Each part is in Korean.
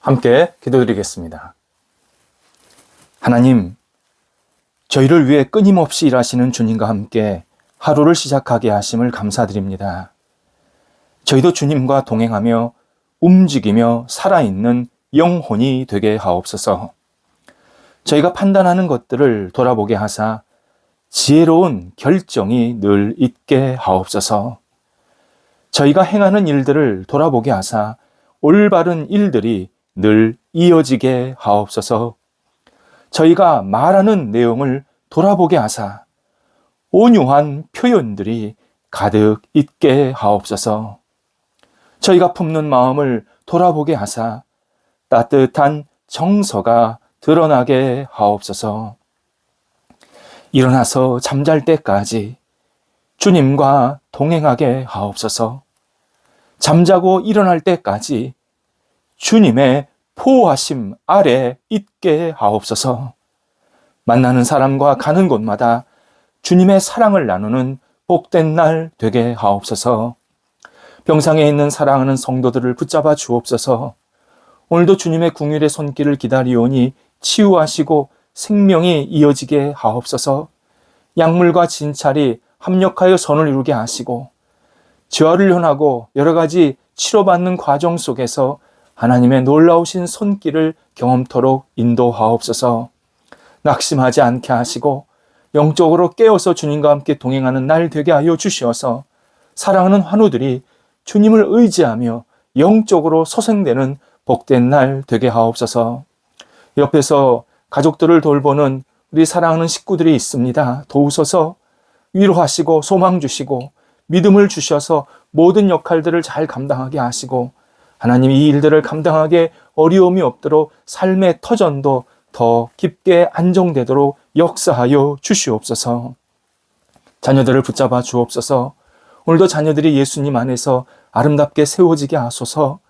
함께 기도드리겠습니다. 하나님, 저희를 위해 끊임없이 일하시는 주님과 함께 하루를 시작하게 하심을 감사드립니다. 저희도 주님과 동행하며 움직이며 살아있는 영혼이 되게 하옵소서. 저희가 판단하는 것들을 돌아보게 하사 지혜로운 결정이 늘 있게 하옵소서. 저희가 행하는 일들을 돌아보게 하사 올바른 일들이 늘 이어지게 하옵소서. 저희가 말하는 내용을 돌아보게 하사 온유한 표현들이 가득 있게 하옵소서. 저희가 품는 마음을 돌아보게 하사 따뜻한 정서가 드러나게 하옵소서. 일어나서 잠잘 때까지 주님과 동행하게 하옵소서. 잠자고 일어날 때까지 주님의 보호하심 아래 있게 하옵소서. 만나는 사람과 가는 곳마다 주님의 사랑을 나누는 복된 날 되게 하옵소서. 병상에 있는 사랑하는 성도들을 붙잡아 주옵소서. 오늘도 주님의 긍휼의 손길을 기다리오니 치유하시고 생명이 이어지게 하옵소서. 약물과 진찰이 합력하여 선을 이루게 하시고 재활을 현하고 여러 가지 치료받는 과정 속에서 하나님의 놀라우신 손길을 경험토록 인도하옵소서. 낙심하지 않게 하시고 영적으로 깨어서 주님과 함께 동행하는 날 되게 하여 주시어서 사랑하는 환우들이 주님을 의지하며 영적으로 소생되는 복된 날 되게 하옵소서. 옆에서 가족들을 돌보는 우리 사랑하는 식구들이 있습니다. 도우소서. 위로하시고 소망 주시고 믿음을 주셔서 모든 역할들을 잘 감당하게 하시고 하나님 이 일들을 감당하게 어려움이 없도록 삶의 터전도 더 깊게 안정되도록 역사하여 주시옵소서. 자녀들을 붙잡아 주옵소서. 오늘도 자녀들이 예수님 안에서 아름답게 세워지게 하소서.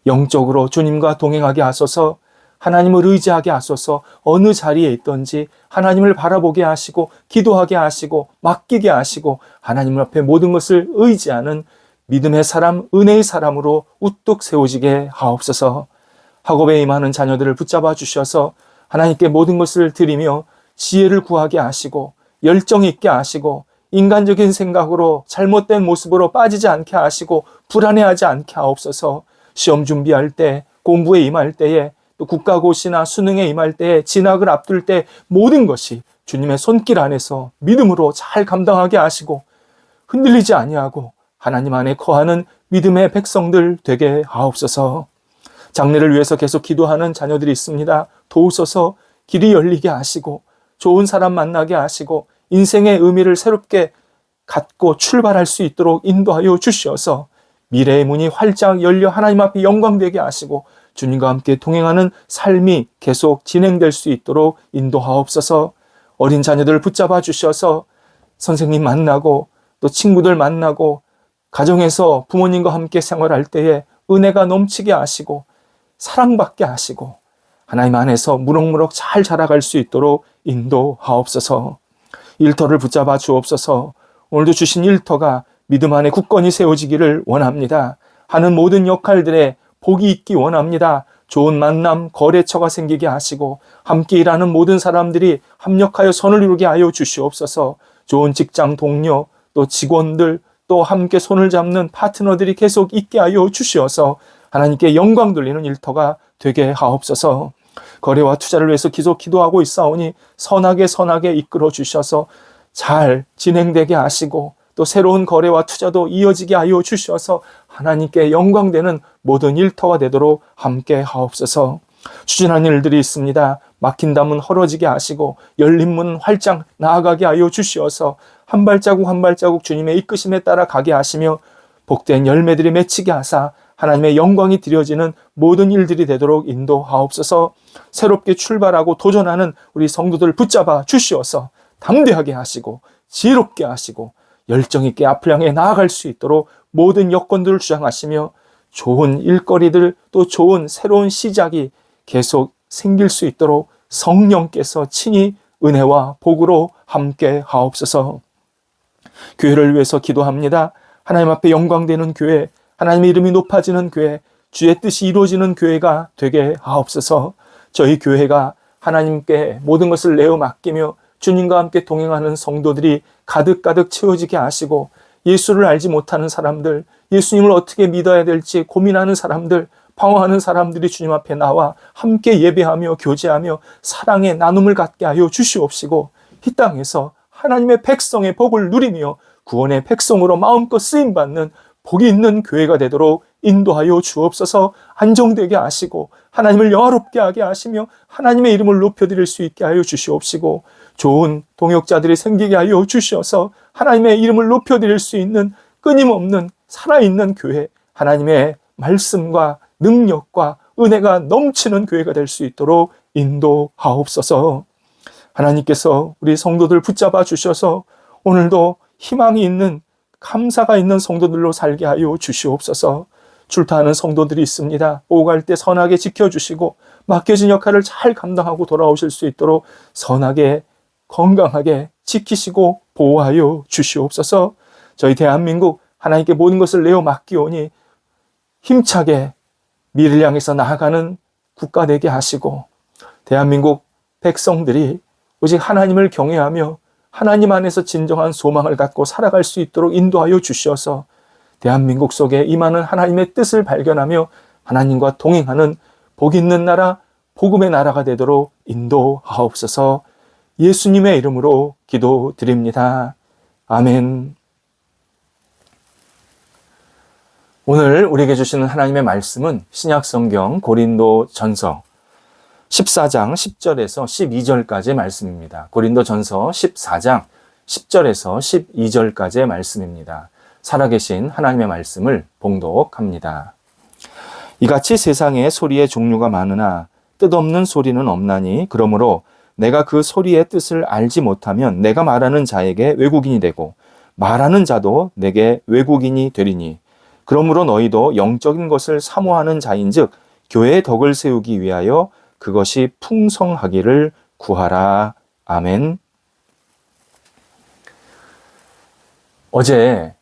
영적으로 주님과 동행하게 하소서. 하나님을 의지하게 하소서. 어느 자리에 있든지 하나님을 바라보게 하시고 기도하게 하시고 맡기게 하시고 하나님 앞에 모든 것을 의지하는 믿음의 사람, 은혜의 사람으로 우뚝 세워지게 하옵소서. 학업에 임하는 자녀들을 붙잡아 주셔서 하나님께 모든 것을 드리며 지혜를 구하게 하시고 열정 있게 하시고 인간적인 생각으로 잘못된 모습으로 빠지지 않게 하시고 불안해하지 않게 하옵소서. 시험 준비할 때, 공부에 임할 때에, 또 국가고시나 수능에 임할 때에, 진학을 앞둘 때 모든 것이 주님의 손길 안에서 믿음으로 잘 감당하게 하시고 흔들리지 아니하고 하나님 안에 거하는 믿음의 백성들 되게 하옵소서. 장래를 위해서 계속 기도하는 자녀들이 있습니다. 도우소서. 길이 열리게 하시고 좋은 사람 만나게 하시고 인생의 의미를 새롭게 갖고 출발할 수 있도록 인도하여 주시어서 미래의 문이 활짝 열려 하나님 앞에 영광되게 하시고 주님과 함께 동행하는 삶이 계속 진행될 수 있도록 인도하옵소서. 어린 자녀들을 붙잡아 주셔서 선생님 만나고 또 친구들 만나고 가정에서 부모님과 함께 생활할 때에 은혜가 넘치게 하시고 사랑받게 하시고 하나님 안에서 무럭무럭 잘 자라갈 수 있도록 인도하옵소서. 일터를 붙잡아 주옵소서. 오늘도 주신 일터가 믿음 안에 굳건히 세워지기를 원합니다. 하는 모든 역할들에 복이 있기 원합니다. 좋은 만남, 거래처가 생기게 하시고 함께 일하는 모든 사람들이 합력하여 선을 이루게 하여 주시옵소서. 좋은 직장 동료, 또 직원들, 또 함께 손을 잡는 파트너들이 계속 있게 하여 주시어서 하나님께 영광 돌리는 일터가 되게 하옵소서. 거래와 투자를 위해서 계속 기도하고 있사오니 선하게 이끌어 주셔서 잘 진행되게 하시고 또 새로운 거래와 투자도 이어지게 하여 주셔서 하나님께 영광되는 모든 일터가 되도록 함께 하옵소서. 추진하는 일들이 있습니다. 막힌 담은 헐어지게 하시고 열린 문은 활짝 나아가게 하여 주시어서 한 발자국 한 발자국 주님의 이끄심에 따라 가게 하시며 복된 열매들이 맺히게 하사 하나님의 영광이 드려지는 모든 일들이 되도록 인도하옵소서. 새롭게 출발하고 도전하는 우리 성도들을 붙잡아 주시어서 담대하게 하시고 지혜롭게 하시고 열정 있게 앞을 향해 나아갈 수 있도록 모든 여건들을 주장하시며 좋은 일거리들 또 좋은 새로운 시작이 계속 생길 수 있도록 성령께서 친히 은혜와 복으로 함께 하옵소서. 교회를 위해서 기도합니다. 하나님 앞에 영광되는 교회, 하나님의 이름이 높아지는 교회, 주의 뜻이 이루어지는 교회가 되게 하옵소서. 저희 교회가 하나님께 모든 것을 내어 맡기며 주님과 함께 동행하는 성도들이 가득가득 채워지게 하시고, 예수를 알지 못하는 사람들, 예수님을 어떻게 믿어야 될지 고민하는 사람들, 방황하는 사람들이 주님 앞에 나와 함께 예배하며 교제하며 사랑의 나눔을 갖게 하여 주시옵시고, 이 땅에서 하나님의 백성의 복을 누리며 구원의 백성으로 마음껏 쓰임받는 복이 있는 교회가 되도록 인도하여 주옵소서. 안정되게 하시고 하나님을 영화롭게 하게 하시며 하나님의 이름을 높여드릴 수 있게 하여 주시옵시고, 좋은 동역자들이 생기게 하여 주셔서 하나님의 이름을 높여드릴 수 있는 끊임없는 살아있는 교회, 하나님의 말씀과 능력과 은혜가 넘치는 교회가 될 수 있도록 인도하옵소서. 하나님께서 우리 성도들 붙잡아 주셔서 오늘도 희망이 있는, 감사가 있는 성도들로 살게 하여 주시옵소서. 출타하는 성도들이 있습니다. 오고 갈 때 선하게 지켜주시고 맡겨진 역할을 잘 감당하고 돌아오실 수 있도록 선하게 건강하게 지키시고 보호하여 주시옵소서. 저희 대한민국 하나님께 모든 것을 내어 맡기오니 힘차게 미래를 향해서 나아가는 국가 되게 하시고, 대한민국 백성들이 오직 하나님을 경외하며 하나님 안에서 진정한 소망을 갖고 살아갈 수 있도록 인도하여 주셔서 대한민국 속에 임하는 하나님의 뜻을 발견하며 하나님과 동행하는 복 있는 나라, 복음의 나라가 되도록 인도하옵소서. 예수님의 이름으로 기도드립니다. 아멘. 오늘 우리에게 주시는 하나님의 말씀은 신약성경 고린도전서 14장 10절에서 12절까지의 말씀입니다. 고린도전서 14장 10절에서 12절까지의 말씀입니다. 살아계신 하나님의 말씀을 봉독합니다. 이같이 세상에 소리의 종류가 많으나 뜻없는 소리는 없나니, 그러므로 내가 그 소리의 뜻을 알지 못하면 내가 말하는 자에게 외국인이 되고 말하는 자도 내게 외국인이 되리니, 그러므로 너희도 영적인 것을 사모하는 자인즉 교회의 덕을 세우기 위하여 그것이 풍성하기를 구하라. 아멘. 어제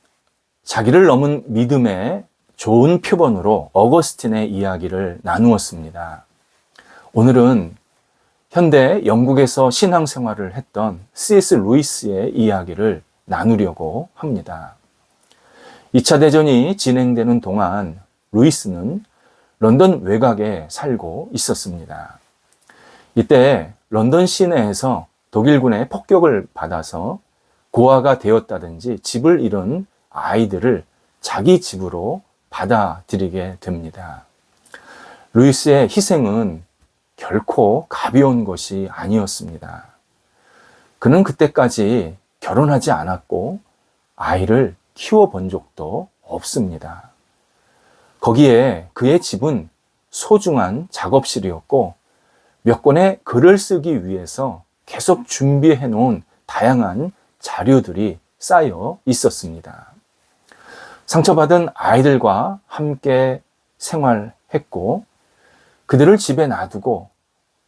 자기를 넘은 믿음의 좋은 표본으로 어거스틴의 이야기를 나누었습니다. 오늘은 현대 영국에서 신앙생활을 했던 C.S. 루이스의 이야기를 나누려고 합니다. 2차 대전이 진행되는 동안 루이스는 런던 외곽에 살고 있었습니다. 이때 런던 시내에서 독일군의 폭격을 받아서 고아가 되었다든지 집을 잃은 아이들을 자기 집으로 받아들이게 됩니다. 루이스의 희생은 결코 가벼운 것이 아니었습니다. 그는 그때까지 결혼하지 않았고 아이를 키워본 적도 없습니다. 거기에 그의 집은 소중한 작업실이었고 몇 권의 글을 쓰기 위해서 계속 준비해 놓은 다양한 자료들이 쌓여 있었습니다. 상처받은 아이들과 함께 생활했고 그들을 집에 놔두고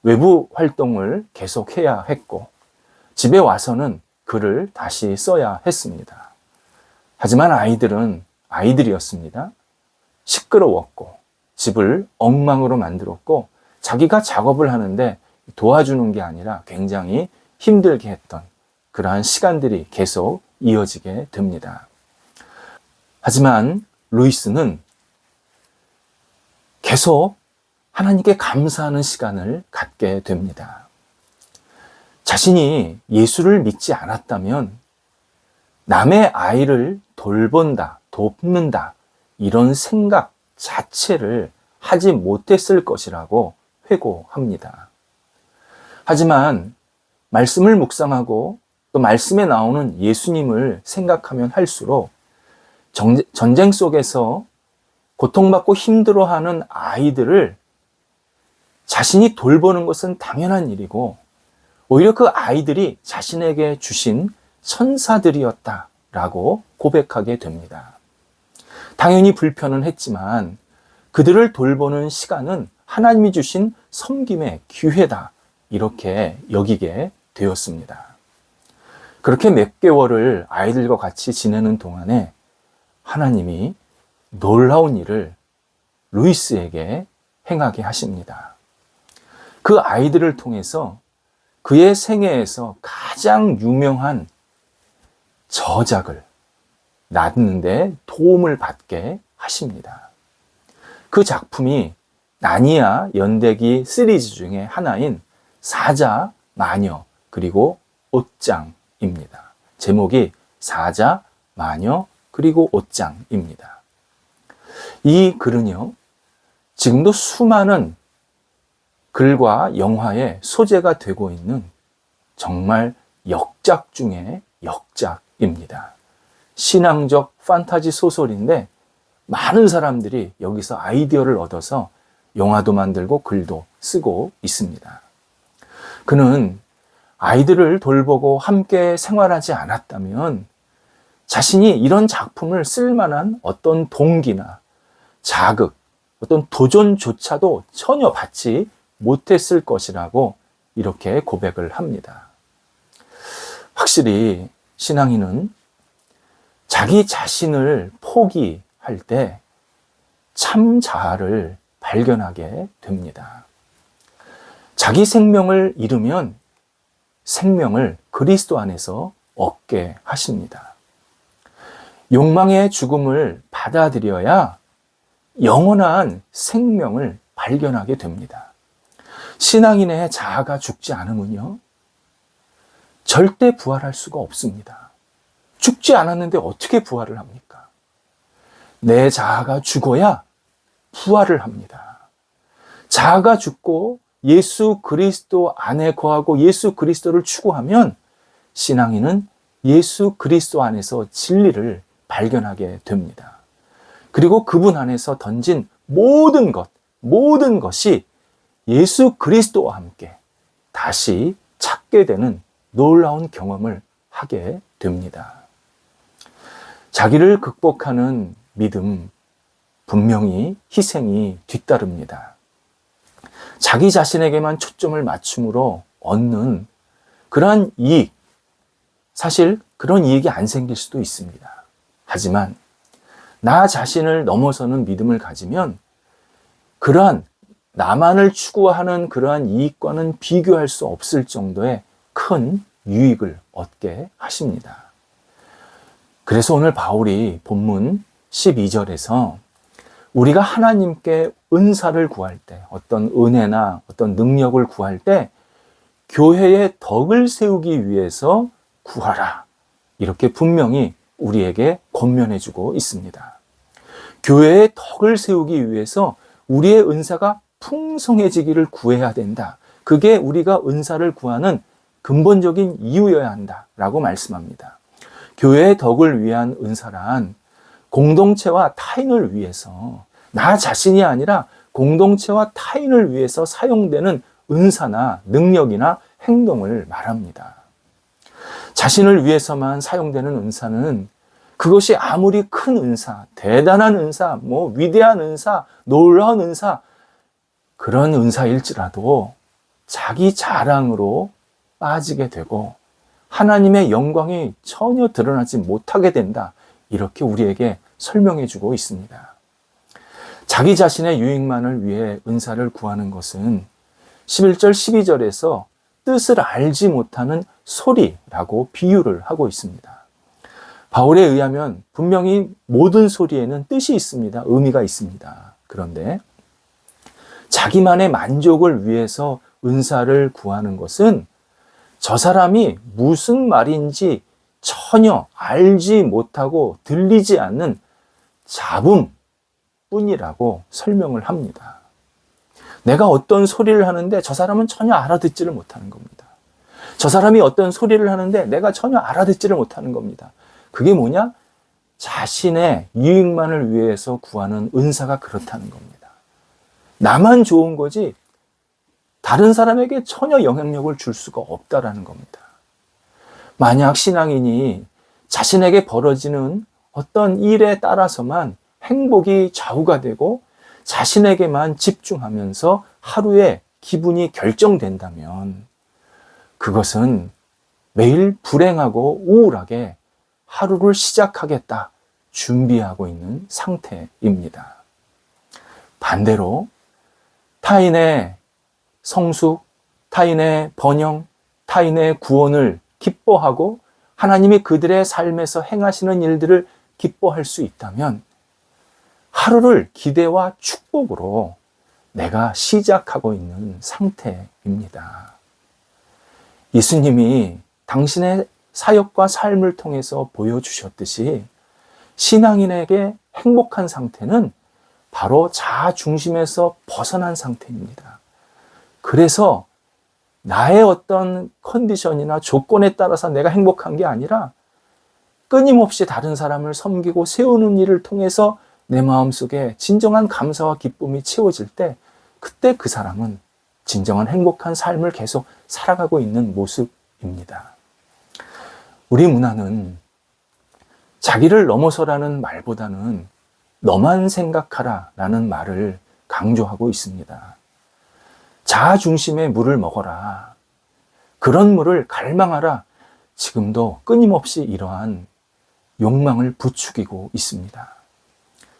외부 활동을 계속해야 했고 집에 와서는 글을 다시 써야 했습니다. 하지만 아이들은 아이들이었습니다. 시끄러웠고 집을 엉망으로 만들었고 자기가 작업을 하는데 도와주는 게 아니라 굉장히 힘들게 했던 그러한 시간들이 계속 이어지게 됩니다. 하지만 루이스는 계속 하나님께 감사하는 시간을 갖게 됩니다. 자신이 예수를 믿지 않았다면 남의 아이를 돌본다, 돕는다 이런 생각 자체를 하지 못했을 것이라고 회고합니다. 하지만 말씀을 묵상하고 또 말씀에 나오는 예수님을 생각하면 할수록 전쟁 속에서 고통받고 힘들어하는 아이들을 자신이 돌보는 것은 당연한 일이고 오히려 그 아이들이 자신에게 주신 천사들이었다라고 고백하게 됩니다. 당연히 불편은 했지만 그들을 돌보는 시간은 하나님이 주신 섬김의 기회다 이렇게 여기게 되었습니다. 그렇게 몇 개월을 아이들과 같이 지내는 동안에 하나님이 놀라운 일을 루이스에게 행하게 하십니다. 그 아이들을 통해서 그의 생애에서 가장 유명한 저작을 낳는데 도움을 받게 하십니다. 그 작품이 나니아 연대기 시리즈 중에 하나인 사자, 마녀, 그리고 옷장입니다. 제목이 사자, 마녀, 그리고 옷장입니다. 이 글은요, 지금도 수많은 글과 영화의 소재가 되고 있는 정말 역작 중의 역작입니다. 신앙적 판타지 소설인데 많은 사람들이 여기서 아이디어를 얻어서 영화도 만들고 글도 쓰고 있습니다. 그는 아이들을 돌보고 함께 생활하지 않았다면 자신이 이런 작품을 쓸 만한 어떤 동기나 자극, 어떤 도전조차도 전혀 받지 못했을 것이라고 이렇게 고백을 합니다. 확실히 신앙인은 자기 자신을 포기할 때 참 자아를 발견하게 됩니다. 자기 생명을 잃으면 생명을 그리스도 안에서 얻게 하십니다. 욕망의 죽음을 받아들여야 영원한 생명을 발견하게 됩니다. 신앙인의 자아가 죽지 않으면요, 절대 부활할 수가 없습니다. 죽지 않았는데 어떻게 부활을 합니까? 내 자아가 죽어야 부활을 합니다. 자아가 죽고 예수 그리스도 안에 거하고 예수 그리스도를 추구하면 신앙인은 예수 그리스도 안에서 진리를 발견하게 됩니다. 그리고 그분 안에서 던진 모든 것이 예수 그리스도와 함께 다시 찾게 되는 놀라운 경험을 하게 됩니다. 자기를 극복하는 믿음, 분명히 희생이 뒤따릅니다. 자기 자신에게만 초점을 맞춤으로 얻는 그러한 이익, 사실 그런 이익이 안 생길 수도 있습니다. 하지만 나 자신을 넘어서는 믿음을 가지면 그러한 나만을 추구하는 그러한 이익과는 비교할 수 없을 정도의 큰 유익을 얻게 하십니다. 그래서 오늘 바울이 본문 12절에서 우리가 하나님께 은사를 구할 때, 어떤 은혜나 어떤 능력을 구할 때 교회의 덕을 세우기 위해서 구하라, 이렇게 분명히 우리에게 권면해 주고 있습니다. 교회의 덕을 세우기 위해서 우리의 은사가 풍성해지기를 구해야 된다. 그게 우리가 은사를 구하는 근본적인 이유여야 한다라고 말씀합니다. 교회의 덕을 위한 은사란 공동체와 타인을 위해서, 나 자신이 아니라 공동체와 타인을 위해서 사용되는 은사나 능력이나 행동을 말합니다. 자신을 위해서만 사용되는 은사는 그것이 아무리 큰 은사, 대단한 은사, 위대한 은사, 놀라운 은사, 그런 은사일지라도 자기 자랑으로 빠지게 되고 하나님의 영광이 전혀 드러나지 못하게 된다. 이렇게 우리에게 설명해 주고 있습니다. 자기 자신의 유익만을 위해 은사를 구하는 것은 11절, 12절에서 뜻을 알지 못하는 소리라고 비유를 하고 있습니다. 바울에 의하면 분명히 모든 소리에는 뜻이 있습니다. 의미가 있습니다. 그런데 자기만의 만족을 위해서 은사를 구하는 것은 저 사람이 무슨 말인지 전혀 알지 못하고 들리지 않는 잡음뿐이라고 설명을 합니다. 내가 어떤 소리를 하는데 저 사람은 전혀 알아듣지를 못하는 겁니다. 저 사람이 어떤 소리를 하는데 내가 전혀 알아듣지를 못하는 겁니다. 그게 뭐냐? 자신의 유익만을 위해서 구하는 은사가 그렇다는 겁니다. 나만 좋은 거지 다른 사람에게 전혀 영향력을 줄 수가 없다라는 겁니다. 만약 신앙인이 자신에게 벌어지는 어떤 일에 따라서만 행복이 좌우가 되고 자신에게만 집중하면서 하루의 기분이 결정된다면 그것은 매일 불행하고 우울하게 하루를 시작하겠다 준비하고 있는 상태입니다. 반대로 타인의 성숙, 타인의 번영, 타인의 구원을 기뻐하고 하나님이 그들의 삶에서 행하시는 일들을 기뻐할 수 있다면 하루를 기대와 축복으로 내가 시작하고 있는 상태입니다. 예수님이 당신의 사역과 삶을 통해서 보여주셨듯이 신앙인에게 행복한 상태는 바로 자아 중심에서 벗어난 상태입니다. 그래서 나의 어떤 컨디션이나 조건에 따라서 내가 행복한 게 아니라 끊임없이 다른 사람을 섬기고 세우는 일을 통해서 내 마음속에 진정한 감사와 기쁨이 채워질 때 그때 그 사람은 진정한 행복한 삶을 계속 살아가고 있는 모습입니다. 우리 문화는 자기를 넘어서라는 말보다는 너만 생각하라 라는 말을 강조하고 있습니다. 자아 중심의 물을 먹어라. 그런 물을 갈망하라. 지금도 끊임없이 이러한 욕망을 부추기고 있습니다.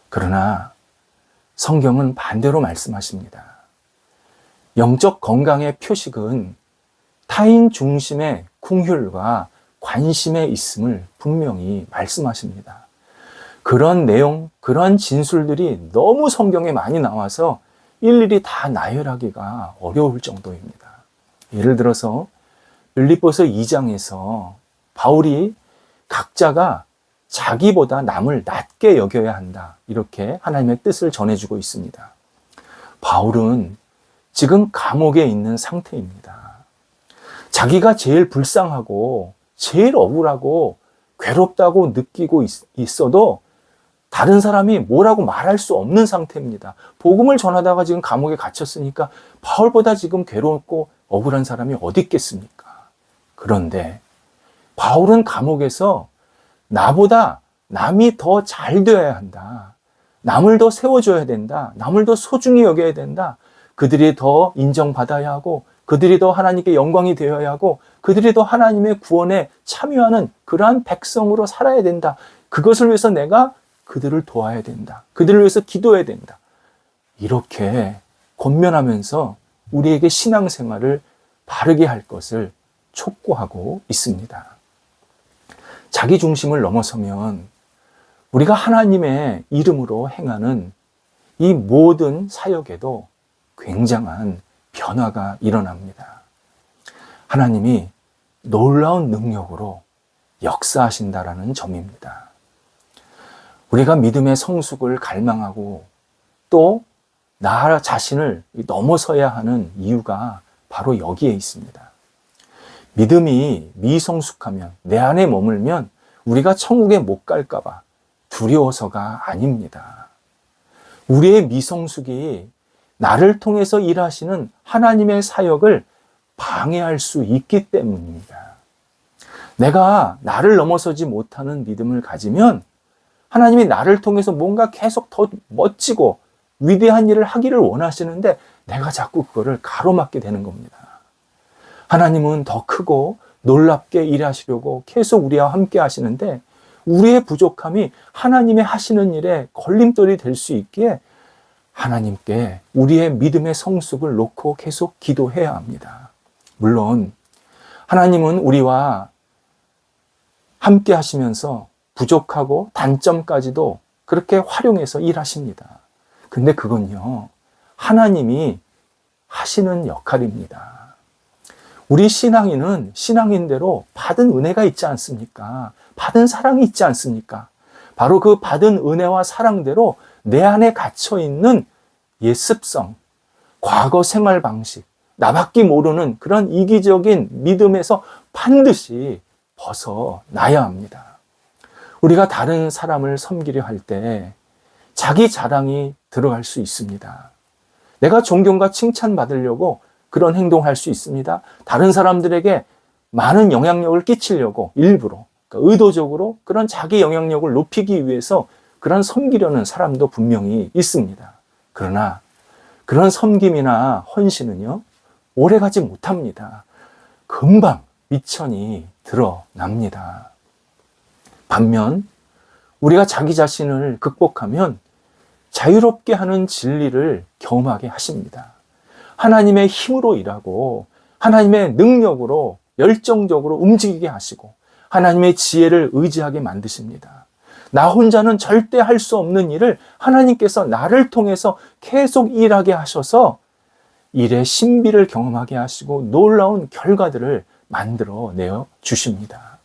그러나 성경은 반대로 말씀하십니다. 영적 건강의 표식은 타인 중심의 긍휼과 관심에 있음을 분명히 말씀하십니다. 그런 내용, 그런 진술들이 너무 성경에 많이 나와서 일일이 다 나열하기가 어려울 정도입니다. 예를 들어서 빌립보서 2장에서 바울이 각자가 자기보다 남을 낮게 여겨야 한다. 이렇게 하나님의 뜻을 전해주고 있습니다. 바울은 지금 감옥에 있는 상태입니다. 자기가 제일 불쌍하고 제일 억울하고 괴롭다고 느끼고 있어도 다른 사람이 뭐라고 말할 수 없는 상태입니다. 복음을 전하다가 지금 감옥에 갇혔으니까 바울보다 지금 괴롭고 억울한 사람이 어디 있겠습니까? 그런데 바울은 감옥에서 나보다 남이 더 잘 되어야 한다. 남을 더 세워줘야 된다. 남을 더 소중히 여겨야 된다. 그들이 더 인정받아야 하고 그들이 더 하나님께 영광이 되어야 하고 그들이 더 하나님의 구원에 참여하는 그러한 백성으로 살아야 된다. 그것을 위해서 내가 그들을 도와야 된다. 그들을 위해서 기도해야 된다. 이렇게 권면하면서 우리에게 신앙생활을 바르게 할 것을 촉구하고 있습니다. 자기 중심을 넘어서면 우리가 하나님의 이름으로 행하는 이 모든 사역에도 굉장한 변화가 일어납니다. 하나님이 놀라운 능력으로 역사하신다라는 점입니다. 우리가 믿음의 성숙을 갈망하고 또 나 자신을 넘어서야 하는 이유가 바로 여기에 있습니다. 믿음이 미성숙하면 내 안에 머물면 우리가 천국에 못 갈까 봐 두려워서가 아닙니다. 우리의 미성숙이 나를 통해서 일하시는 하나님의 사역을 방해할 수 있기 때문입니다. 내가 나를 넘어서지 못하는 믿음을 가지면 하나님이 나를 통해서 뭔가 계속 더 멋지고 위대한 일을 하기를 원하시는데 내가 자꾸 그거를 가로막게 되는 겁니다. 하나님은 더 크고 놀랍게 일하시려고 계속 우리와 함께 하시는데 우리의 부족함이 하나님의 하시는 일에 걸림돌이 될 수 있기에 하나님께 우리의 믿음의 성숙을 놓고 계속 기도해야 합니다. 물론 하나님은 우리와 함께 하시면서 부족하고 단점까지도 그렇게 활용해서 일하십니다. 근데 그건요, 하나님이 하시는 역할입니다. 우리 신앙인은 신앙인대로 받은 은혜가 있지 않습니까? 받은 사랑이 있지 않습니까? 바로 그 받은 은혜와 사랑대로 내 안에 갇혀있는 옛 습성, 과거 생활 방식, 나밖에 모르는 그런 이기적인 믿음에서 반드시 벗어나야 합니다. 우리가 다른 사람을 섬기려 할 때 자기 자랑이 들어갈 수 있습니다. 내가 존경과 칭찬받으려고 그런 행동할 수 있습니다. 다른 사람들에게 많은 영향력을 끼치려고 일부러, 그러니까 의도적으로 그런 자기 영향력을 높이기 위해서 그런 섬기려는 사람도 분명히 있습니다. 그러나 그런 섬김이나 헌신은요, 오래가지 못합니다. 금방 미천이 드러납니다. 반면 우리가 자기 자신을 극복하면 자유롭게 하는 진리를 경험하게 하십니다. 하나님의 힘으로 일하고 하나님의 능력으로 열정적으로 움직이게 하시고 하나님의 지혜를 의지하게 만드십니다. 나 혼자는 절대 할 수 없는 일을 하나님께서 나를 통해서 계속 일하게 하셔서 일의 신비를 경험하게 하시고 놀라운 결과들을 만들어내어 주십니다.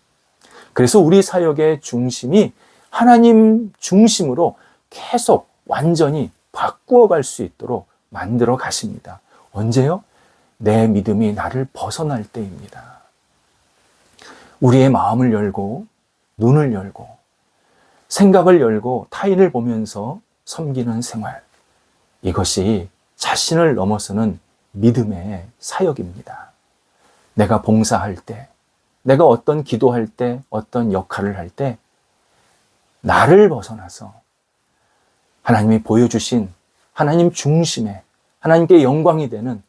그래서 우리 사역의 중심이 하나님 중심으로 계속 완전히 바꾸어 갈 수 있도록 만들어 가십니다. 언제요? 내 믿음이 나를 벗어날 때입니다. 우리의 마음을 열고 눈을 열고 생각을 열고 타인을 보면서 섬기는 생활, 이것이 자신을 넘어서는 믿음의 사역입니다. 내가 봉사할 때, 내가 어떤 기도할 때, 어떤 역할을 할 때 나를 벗어나서 하나님이 보여주신 하나님 중심의 하나님께 영광이 되는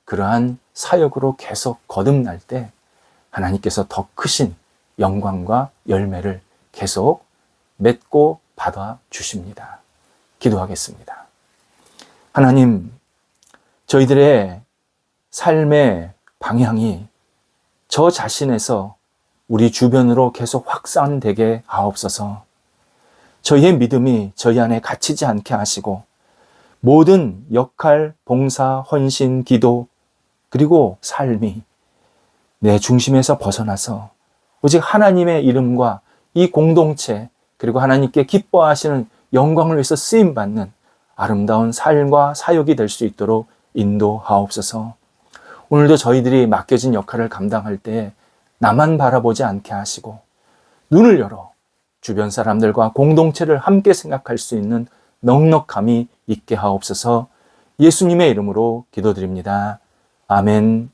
그러한 사역으로 계속 거듭날 때 하나님께서 더 크신 영광과 열매를 계속 맺고 받아 주십니다. 기도하겠습니다. 하나님, 저희들의 삶의 방향이 저 자신에서 우리 주변으로 계속 확산되게 하옵소서. 저희의 믿음이 저희 안에 갇히지 않게 하시고 모든 역할, 봉사, 헌신, 기도 그리고 삶이 내 중심에서 벗어나서 오직 하나님의 이름과 이 공동체 그리고 하나님께 기뻐하시는 영광을 위해서 쓰임받는 아름다운 삶과 사역이 될 수 있도록 인도하옵소서. 오늘도 저희들이 맡겨진 역할을 감당할 때 나만 바라보지 않게 하시고 눈을 열어 주변 사람들과 공동체를 함께 생각할 수 있는 넉넉함이 있게 하옵소서. 예수님의 이름으로 기도드립니다. 아멘.